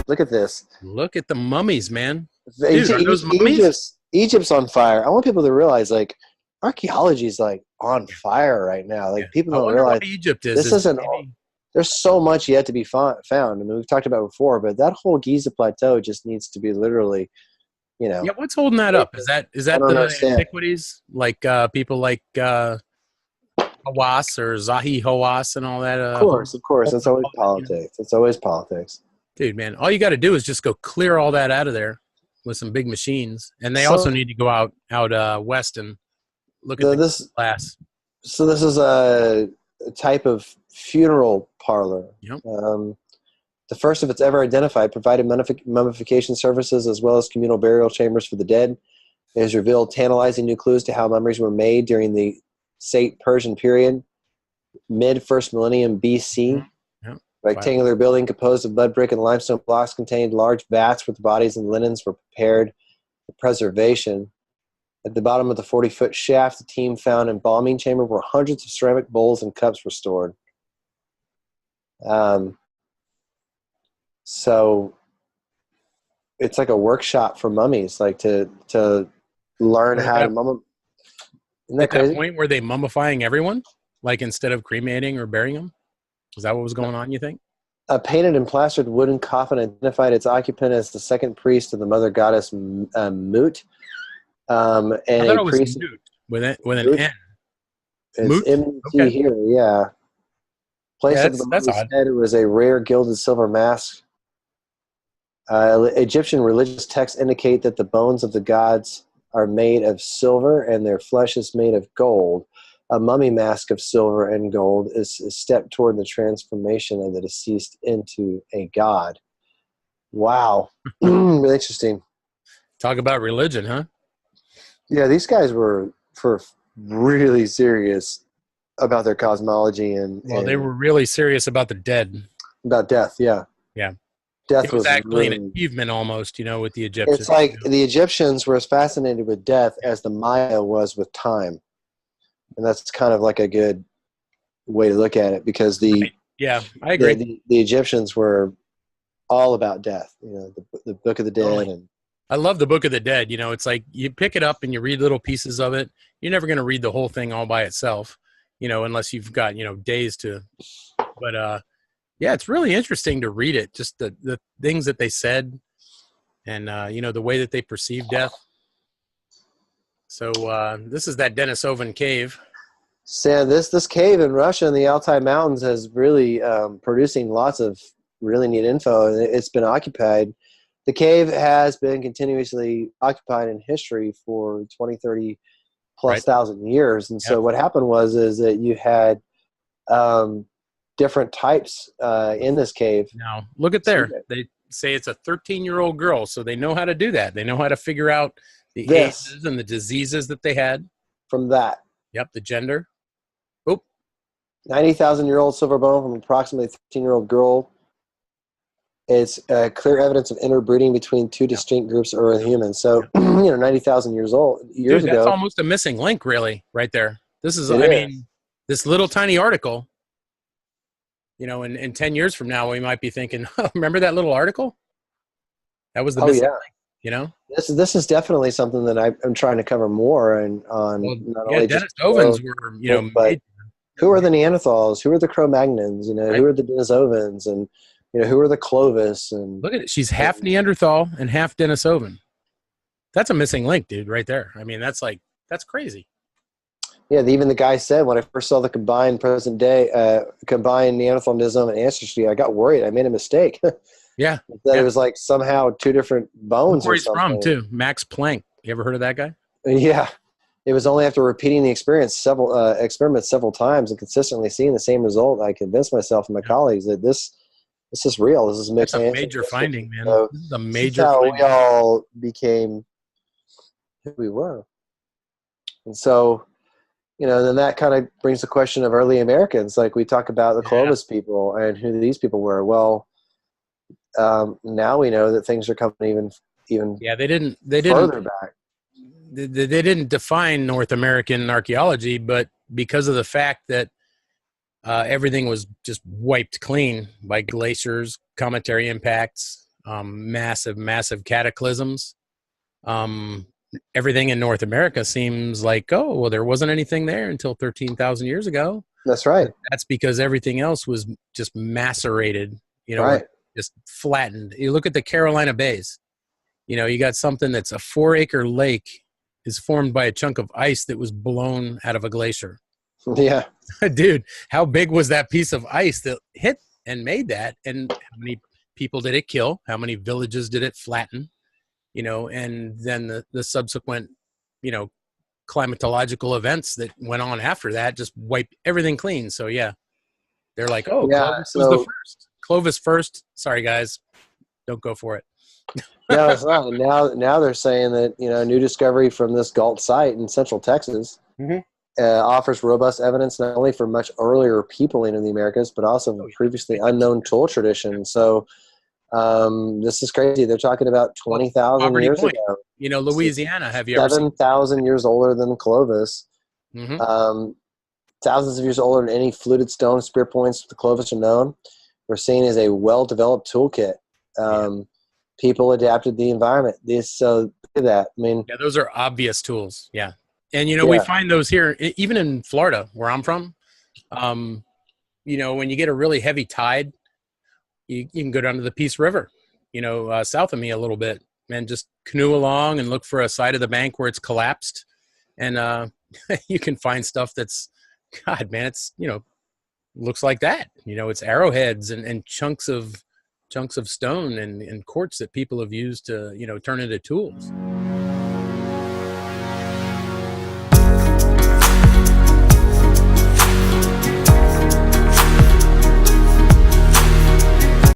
Look at this. Look at the mummies, man. Dude, are those mummies? Egypt's on fire. I want people to realize, like, archaeology is like on fire right now. Like, Yeah. people I don't wonder realize what Egypt is. this isn't. There's so much yet to be found. I mean, we've talked about it before, but that whole Giza plateau just needs to be literally, Yeah, what's holding that up? Is that I don't the understand. antiquities? Like people like Hawass or Zahi Hawass and all that. Of course. It's always politics. It's always politics. Dude, man, all you got to do is just go clear all that out of there with some big machines, and they So- also need to go out west and look at the glass. So this is a type of funeral parlor. Yep. The first of its ever identified, provided mummification services as well as communal burial chambers for the dead. It has revealed tantalizing new clues to how mummies were made during the Sate Persian period, mid-first millennium BC. Yep. Rectangular building composed of mud brick and limestone blocks contained large vats where the bodies and linens were prepared for preservation. At the bottom of the 40-foot shaft, the team found an embalming chamber where hundreds of ceramic bowls and cups were stored. So it's like a workshop for mummies, like to learn how to mummify. Isn't that at crazy? that point, were they mummifying everyone, like instead of cremating or burying them? Is that what was going on, you think? A painted and plastered wooden coffin identified its occupant as the second priest of the mother goddess Mut. And I thought it was priest Newt with an Mut? N. It's Moot? M-U-T Okay. here, yeah. Place Yeah, of the that's mummy's odd. head was a rare gilded silver mask. Egyptian religious texts indicate that the bones of the gods are made of silver and their flesh is made of gold. A mummy mask of silver and gold is a step toward the transformation of the deceased into a god. Wow. Really interesting. Talk about religion, huh? Yeah, these guys were really serious about their cosmology and They were really serious about the dead. about death. Yeah, Yeah. death It was actually really, an achievement almost, with the Egyptians. it's like the Egyptians were as fascinated with death as the Maya was with time, and that's kind of like a good way to look at it because Yeah, I agree. the Egyptians were all about death. The Book of the Dead Totally. and I love the Book of the Dead. It's like you pick it up and you read little pieces of it. You're never going to read the whole thing all by itself, unless you've got, days to. But, yeah, it's really interesting to read it, just the things that they said and, the way that they perceive death. So this is that Denisovan cave. so this cave in Russia in the Altai Mountains is really producing lots of really neat info, and it's been occupied. The cave has been continuously occupied in history for 20, 30 plus Right. thousand years. And so Yep. what happened is that you had different types in this cave. Now, look at there. They say it's a 13-year-old girl, so they know how to do that. They know how to figure out the This. ages and the diseases that they had. From that. Yep, the gender. Oh, 90,000-year-old silver bone from approximately 13-year-old girl. It's clear evidence of interbreeding between two distinct groups of early humans. So, 90,000 years dude, ago. that's almost a missing link, really, right there. This is, It I is. mean, this little tiny article, in 10 years from now, we might be thinking, oh, remember that little article? That was the Oh, missing yeah. link, This is definitely something that I'm trying to cover more on Well, not yeah, only Dennis just Ovens were, but made, who are the Neanderthals? Who are the Cro-Magnons? Right. Who are the Denisovans? And who are the Clovis? And look at it. She's half Neanderthal and half Denisovan. That's a missing link, dude, right there. I mean, that's crazy. yeah, even the guy said when I first saw the combined present day combined Neanderthalism and ancestry, I got worried. I made a mistake. Yeah. That it was like somehow two different bones. Where or he's something. from, too. Max Planck. You ever heard of that guy? Yeah. It was only after repeating the experiments several times and consistently seeing the same result, I convinced myself and my colleagues that this is real. This is mixed. That's a ancestry. major finding, man. So This is a this is major how finding. we all became who we were. And so, then that kind of brings the question of early Americans. Like we talk about the Clovis people and who these people were. Well, now we know that things are coming even Yeah, they didn't further back. they didn't define North American archaeology, but because of the fact that everything was just wiped clean by glaciers, cometary impacts, massive cataclysms. Um, Everything in North America seems like, oh, well, there wasn't anything there until 13,000 years ago. That's right. But that's because everything else was just macerated, or Right. just flattened. You look at the Carolina Bays, you got something that's a 4-acre lake is formed by a chunk of ice that was blown out of a glacier. Yeah. Dude, how big was that piece of ice that hit and made that? And how many people did it kill? How many villages did it flatten? And then the subsequent, you know, climatological events that went on after that just wiped everything clean. So yeah, they're like, oh, Yeah. Clovis was the So first. Clovis first. Sorry, guys, don't go for it. no, it's not. Now they're saying that a new discovery from this Galt site in central Texas Mhm. offers robust evidence not only for much earlier peopling in the Americas, but also Oh, yeah. previously unknown tool tradition. So this is crazy. They're talking about 20,000 Poverty years Point, ago. Louisiana. Have you ever seen? 7,000 years older than Clovis. Mm-hmm. Thousands of years older than any fluted stone spear points the Clovis are known. We're seen as a well-developed toolkit. People adapted the environment. So look at that. I mean, Yeah, those are obvious tools. Yeah. And, we yeah. find those here, even in Florida, where I'm from. When you get a really heavy tide, you can go down to the Peace River, south of me a little bit, and just canoe along and look for a side of the bank where it's collapsed. And you can find stuff that's, God, man, it's, looks like that. It's arrowheads and chunks of stone and quartz that people have used to, turn into tools.